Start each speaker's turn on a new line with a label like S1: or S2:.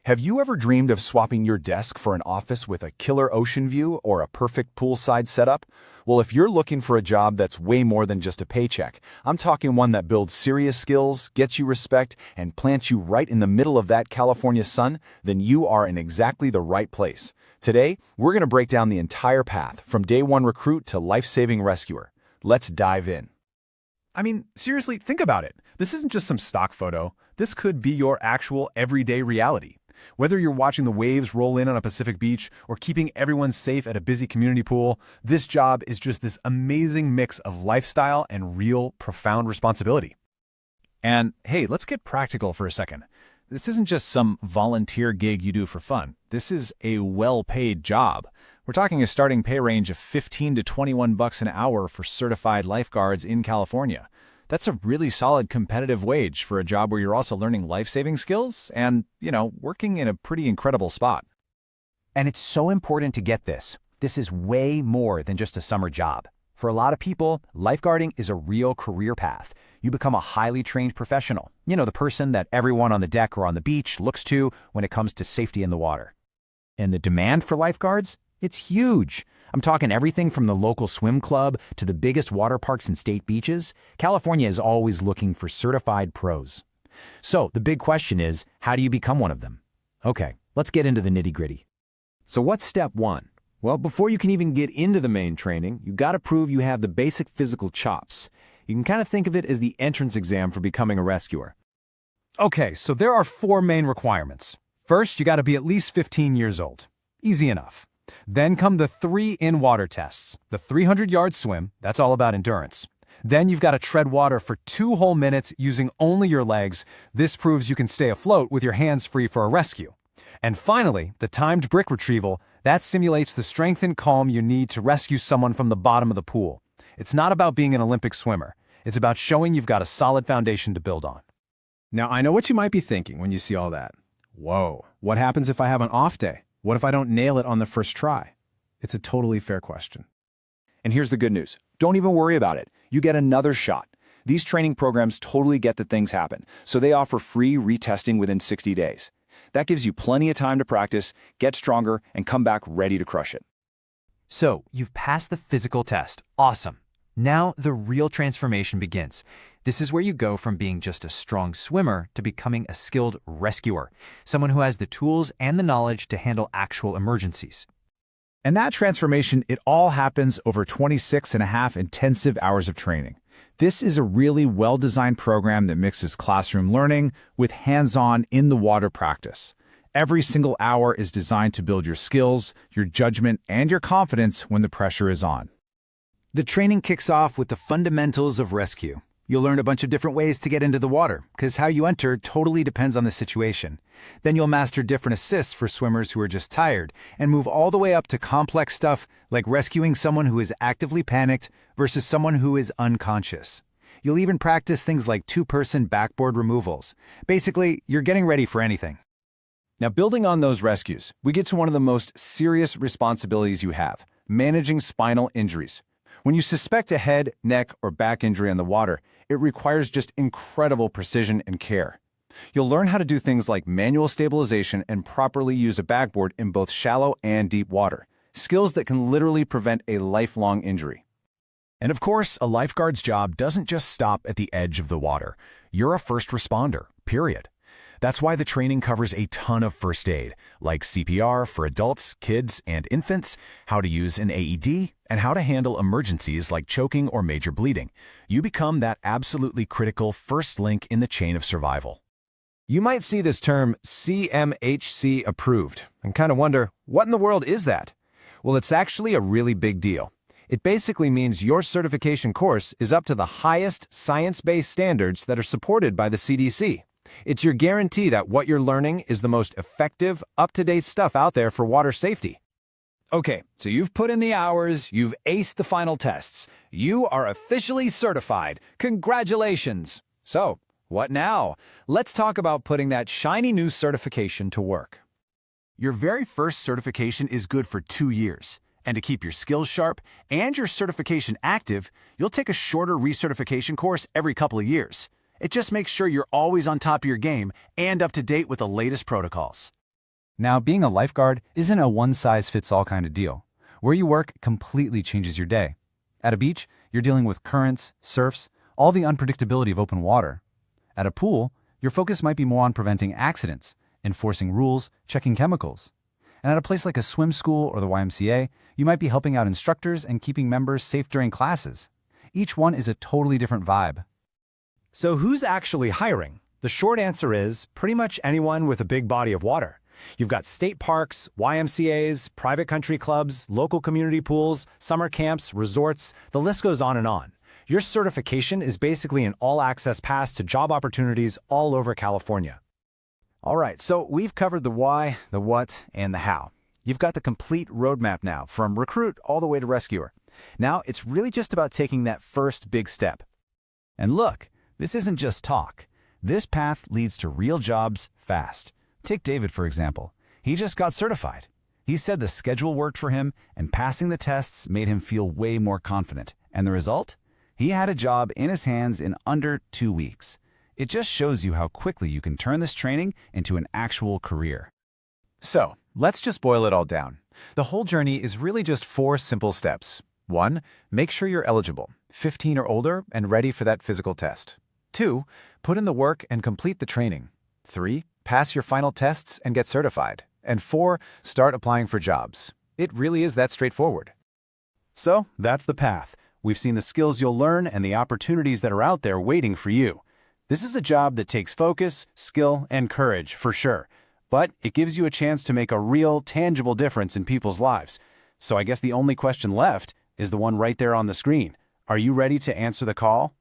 S1: Have you ever dreamed of swapping your desk for an office with a killer ocean view or a perfect poolside setup? Well, if you're looking for a job that's way more than just a paycheck, I'm talking one that builds serious skills, gets you respect, and plants you right in the middle of that California sun, then you are in exactly the right place. Today, we're going to break down the entire path from day one recruit to life-saving rescuer. Let's dive in.
S2: I mean, seriously, think about it. This isn't just some stock photo. This could be your actual everyday reality. Whether you're watching the waves roll in on a Pacific beach or keeping everyone safe at a busy community pool, this job is just this amazing mix of lifestyle and real, profound responsibility. And hey, let's get practical for a second. This isn't just some volunteer gig you do for fun. This is a well-paid job. We're talking a starting pay range of $15 to $21 an hour for certified lifeguards in California. That's a really solid competitive wage for a job where you're also learning life-saving skills and, working in a pretty incredible spot.
S3: And it's so important to get this. This is way more than just a summer job. For a lot of people, lifeguarding is a real career path. You become a highly trained professional. The person that everyone on the deck or on the beach looks to when it comes to safety in the water. And the demand for lifeguards? It's huge. I'm talking everything from the local swim club to the biggest water parks and state beaches. California is always looking for certified pros. So the big question is, how do you become one of them? Okay, let's get into the nitty-gritty.
S4: So what's step one? Well, before you can even get into the main training, you got to prove you have the basic physical chops. You can kind of think of it as the entrance exam for becoming a rescuer.
S2: Okay, so there are 4 main requirements. First, you got to be at least 15 years old. Easy enough. Then come the 3 in-water tests. The 300-yard swim, that's all about endurance. Then you've got to tread water for 2 whole minutes using only your legs. This proves you can stay afloat with your hands free for a rescue. And finally, the timed brick retrieval, that simulates the strength and calm you need to rescue someone from the bottom of the pool. It's not about being an Olympic swimmer. It's about showing you've got a solid foundation to build on.
S4: Now, I know what you might be thinking when you see all that. Whoa, what happens if I have an off day? What if I don't nail it on the first try? It's a totally fair question.
S1: And here's the good news. Don't even worry about it. You get another shot. These training programs totally get that things happen, so they offer free retesting within 60 days. That gives you plenty of time to practice, get stronger, and come back ready to crush it.
S3: So, you've passed the physical test. Awesome. Now, the real transformation begins. This is where you go from being just a strong swimmer to becoming a skilled rescuer, someone who has the tools and the knowledge to handle actual emergencies.
S1: And that transformation, it all happens over 26.5 intensive hours of training. This is a really well-designed program that mixes classroom learning with hands-on in-the-water practice. Every single hour is designed to build your skills, your judgment, and your confidence when the pressure is on.
S3: The training kicks off with the fundamentals of rescue. You'll learn a bunch of different ways to get into the water, because how you enter totally depends on the situation. Then you'll master different assists for swimmers who are just tired, and move all the way up to complex stuff like rescuing someone who is actively panicked versus someone who is unconscious. You'll even practice things like 2-person backboard removals. Basically, you're getting ready for anything.
S1: Now, building on those rescues, we get to one of the most serious responsibilities you have, managing spinal injuries. When you suspect a head, neck, or back injury on the water, it requires just incredible precision and care. You'll learn how to do things like manual stabilization and properly use a backboard in both shallow and deep water, skills that can literally prevent a lifelong injury.
S2: And of course, a lifeguard's job doesn't just stop at the edge of the water. You're a first responder, period. That's why the training covers a ton of first aid, like CPR for adults, kids, and infants, how to use an AED, and how to handle emergencies like choking or major bleeding. You become that absolutely critical first link in the chain of survival.
S4: You might see this term CMHC approved and kind of wonder, what in the world is that? Well, it's actually a really big deal. It basically means your certification course is up to the highest science-based standards that are supported by the CDC. It's your guarantee that what you're learning is the most effective, up-to-date stuff out there for water safety.
S2: Okay, so you've put in the hours, you've aced the final tests. You are officially certified. Congratulations! So, what now? Let's talk about putting that shiny new certification to work. Your very first certification is good for 2 years. And to keep your skills sharp and your certification active, you'll take a shorter recertification course every couple of years. It just makes sure you're always on top of your game and up to date with the latest protocols. Now, being a lifeguard isn't a one-size-fits-all kind of deal. Where you work completely changes your day. At a beach, you're dealing with currents, surfs, all the unpredictability of open water. At a pool, your focus might be more on preventing accidents, enforcing rules, checking chemicals. And at a place like a swim school or the YMCA, you might be helping out instructors and keeping members safe during classes. Each one is a totally different vibe.
S3: So who's actually hiring? The short answer is pretty much anyone with a big body of water. You've got state parks, YMCAs, private country clubs, local community pools, summer camps, resorts, the list goes on and on. Your certification is basically an all-access pass to job opportunities all over California.
S2: All right, so we've covered the why, the what, and the how. You've got the complete roadmap now, from recruit all the way to rescuer. Now, it's really just about taking that first big step. And look, this isn't just talk. This path leads to real jobs fast. Take David, for example. He just got certified. He said the schedule worked for him, and passing the tests made him feel way more confident. And the result? He had a job in his hands in under 2 weeks. It just shows you how quickly you can turn this training into an actual career. So, let's just boil it all down. The whole journey is really just 4 simple steps. 1. Make sure you're eligible, 15 or older, and ready for that physical test. 2. Put in the work and complete the training. 3. Pass your final tests and get certified. And 4. Start applying for jobs. It really is that straightforward. So, that's the path. We've seen the skills you'll learn and the opportunities that are out there waiting for you. This is a job that takes focus, skill, and courage, for sure. But it gives you a chance to make a real, tangible difference in people's lives. So I guess the only question left is the one right there on the screen. Are you ready to answer the call?